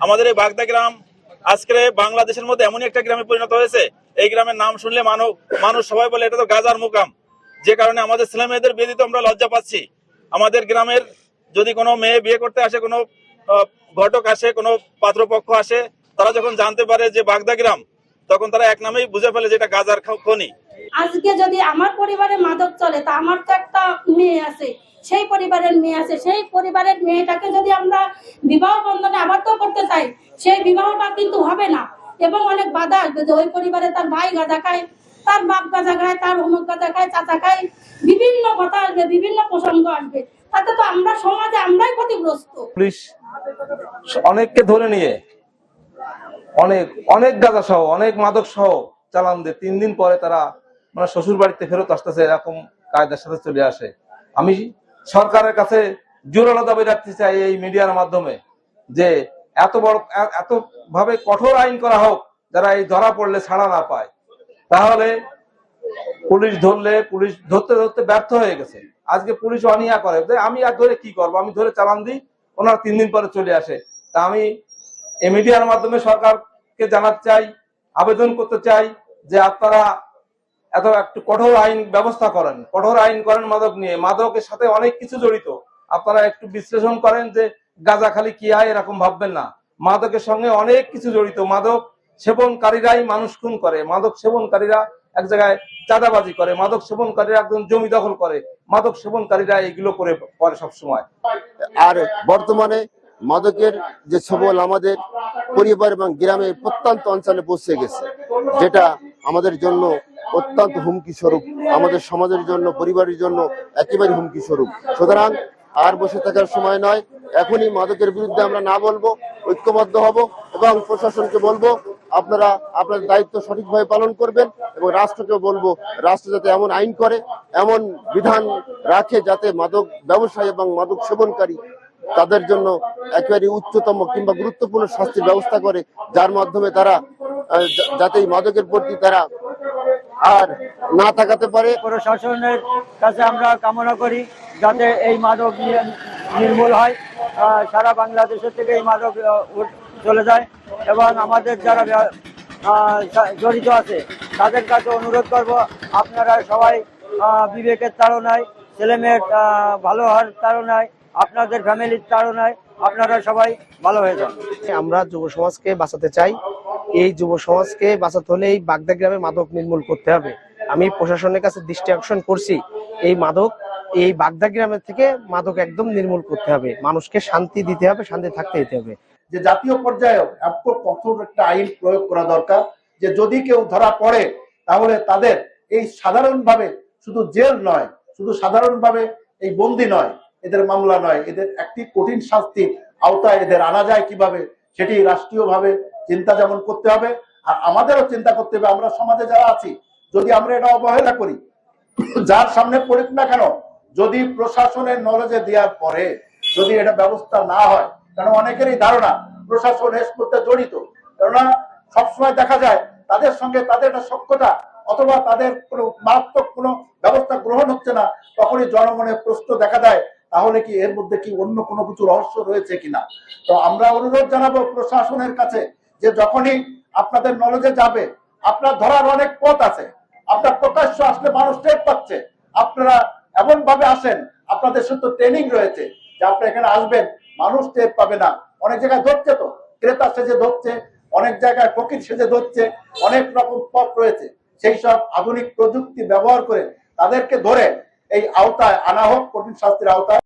আমাদের এই বাগদা গ্রাম আজকে বাংলাদেশের মধ্যে এমনই একটা গ্রামে পরিণত হয়েছে, এই গ্রামের নাম শুনলে মানুষ সবাই বলে এটা তো গাজার মুকাম। যে কারণে আমাদের ছেলে মেয়েদের বিয়ে দিতে আমরা লজ্জা পাচ্ছি। আমাদের গ্রামের যদি কোনো মেয়ে বিয়ে করতে আসে, কোনো ঘটক আসে, কোনো পাত্রপক্ষ আসে, তারা যখন জানতে পারে যে বাগদা গ্রাম, তখন তারা এক নামেই বুঝে ফেলে যে এটা গাজার খনি। আজকে যদি আমার পরিবারে মাদক চলে, তা আমার তো একটা মেয়ে আছে, সেই পরিবারের মেয়ে আছে, সেই পরিবারের মেয়েটাকে যদি আমরা বিবাহ বন্ধনে আবদ্ধ করতে চাই, সেই বিবাহটা কিন্তু হবে না। এবং অনেক বাধা আসবে, যে ওই পরিবারে তার ভাই গাঁজা খায়, তার বাপ গাঁজা খায়, তার অমুক গাঁজা খায়, চাচা খায়, বিভিন্ন কথা আসবে, বিভিন্ন প্রসঙ্গ আসবে। তাতে তো আমরা সমাজে আমরাই ক্ষতিগ্রস্ত। পুলিশ অনেককে ধরে নিয়ে অনেক গাঁজা সহ অনেক মাদক সহ চালান দিয়ে 3 দিন পরে তারা মানে শ্বশুর বাড়িতে ফেরত আসতেছে, এরকম কায়দার সাথে চলে আসে। আমি সরকারের কাছে জোরালো দাবি রাখতে চাই এই মিডিয়ার মাধ্যমে যে এত ভাবে কঠোর আইন করা হোক, যারা এই ধরা পড়লে ছাড়া না পায়। তাহলে পুলিশ ধরতে ধরতে ব্যর্থ হয়ে গেছে। আজকে পুলিশ অনিয়া করে, আমি আর ধরে কি করবো, আমি ধরে চালান দিই, ওনারা 3 দিন পরে চলে আসে। তা আমি এই মিডিয়ার মাধ্যমে সরকারকে জানাতে চাই, আবেদন করতে চাই যে আপনারা একটু কঠোর আইন ব্যবস্থা করেন, কঠোর আইন করেন মাদক নিয়ে। মাদকের সাথে অনেক কিছু জড়িত, আপনারা একটু বিশ্লেষণ করেন যে গাঁজা খালি কি হয় এরকম ভাববেন না। মাদকের সঙ্গে অনেক কিছু জড়িত। মাদক সেবনকারীরাই মানুষ খুন করে, মাদক সেবনকারীরা এক জায়গায় চাঁদাবাজি করে, মাদক সেবনকারীরা একদম জমি দখল করে, মাদক সেবনকারীরা এগুলো করে সবসময়। আর বর্তমানে মাদকের যে ছবল আমাদের পরিবার এবং গ্রামে প্রত্যন্ত অঞ্চলে পৌঁছে গেছে, যেটা আমাদের জন্য অত্যন্ত হুমকি স্বরূপ, আমাদের সমাজের জন্য, পরিবারের জন্য একেবারে হুমকি স্বরূপ। সুতরাং আর বসে থাকার সময় নয়, এখনই মাদকের বিরুদ্ধে আমরা না বলবো, ঐক্যবদ্ধ হব এবং প্রশাসনকে বলবো আপনারা আপনাদের দায়িত্ব সঠিকভাবে পালন করবেন, এবং রাষ্ট্রকেও বলবো রাষ্ট্র যাতে এমন আইন করে, এমন বিধান রাখে যাতে মাদক ব্যবসায়ী এবং মাদক সেবনকারী তাদের জন্য একেবারে উচ্চতম কিংবা গুরুত্বপূর্ণ শাস্তির ব্যবস্থা করে, যার মাধ্যমে তারা যাতে এই মাদকের প্রতি তারা আর না তাকাতে পারে। প্রশাসনের কাছে আমরা কামনা করি যাতে এই মাদক নির্মূল হয়, সারা বাংলাদেশের থেকে এই মাদক চলে যায়। এবং আমাদের যারা জড়িত আছে তাদের কাছে অনুরোধ করব, আপনারা সবাই বিবেকের তাড়নায়, ছেলেমেয়ের ভালো হওয়ার তাড়নায়, আপনাদের ফ্যামিলির তাড়নায় আপনারা সবাই ভালো হয়ে যান। আমরা যুব সমাজকে বাঁচাতে চাই। এই যুব সমাজকে বাঁচাতে হলে এই বাগদা গ্রামে মাদক নির্মূল করতে হবে। আমি প্রশাসনের কাছে দৃষ্টি আকর্ষণ করছি, এই বাগদা গ্রামের থেকে মাদক একদম নির্মূল করতে হবে। মানুষকে শান্তি দিতে হবে, শান্তি থাকতে দিতে হবে। যে জাতীয় পর্যায়ে এত কঠোর একটা আইন প্রয়োগ করা দরকার, যে যদি কেউ ধরা পড়ে তাহলে তাদের এই সাধারণভাবে শুধু জেল নয়, শুধু সাধারণভাবে এই বন্দি নয়, এদের মামলা নয়, এদের একটি কঠিন শাস্তি আওতায় এদের আনা যায় কিভাবে, সেটি রাষ্ট্রীয়ভাবে চিন্তা যেমন করতে হবে, আর আমাদেরও চিন্তা করতে হবে। আমরা সমাজে যারা আছি, যদি আমরা এটা অবহেলা করি, যার সামনে পড়ুক না কেন, যদি প্রশাসনের নলেজে দেওয়ার পরে যদি এটা ব্যবস্থা না হয়, কারণ অনেকেরই ধারণা প্রশাসন এর মধ্যে জড়িত, কেননা সবসময় দেখা যায় তাদের সঙ্গে তাদের একটা সখ্যতা অথবা তাদের কোনো মারাত্মক কোনো ব্যবস্থা গ্রহণ হচ্ছে না, তখনই জনমনে প্রশ্ন দেখা দেয় তাহলে কি এর মধ্যে কি অন্য কোনো কিছু রহস্য রয়েছে কিনা। তো আমরা অনুরোধ জানাবো প্রশাসনের কাছে যে যখনই আপনাদের নলেজে যাবে, আপনার ধরার অনেক পথ আছে, আপনার প্রকাশ্য আসলে মানুষ টের পাচ্ছে, আপনারা এমন ভাবে আসেন, আপনাদের সাথে ট্রেনিং রয়েছে যে আপনি এখানে আসবেন, মানুষ টের পাবে না। অনেক জায়গায় ধরছে, তো ক্রেতা সেজে ধরছে, অনেক জায়গায় ফকির সেজে ধরছে, অনেক রকম পথ রয়েছে। সেই সব আধুনিক প্রযুক্তি ব্যবহার করে তাদেরকে ধরে এই আওতায় আনা হোক, কঠিন শাস্তির আওতায়।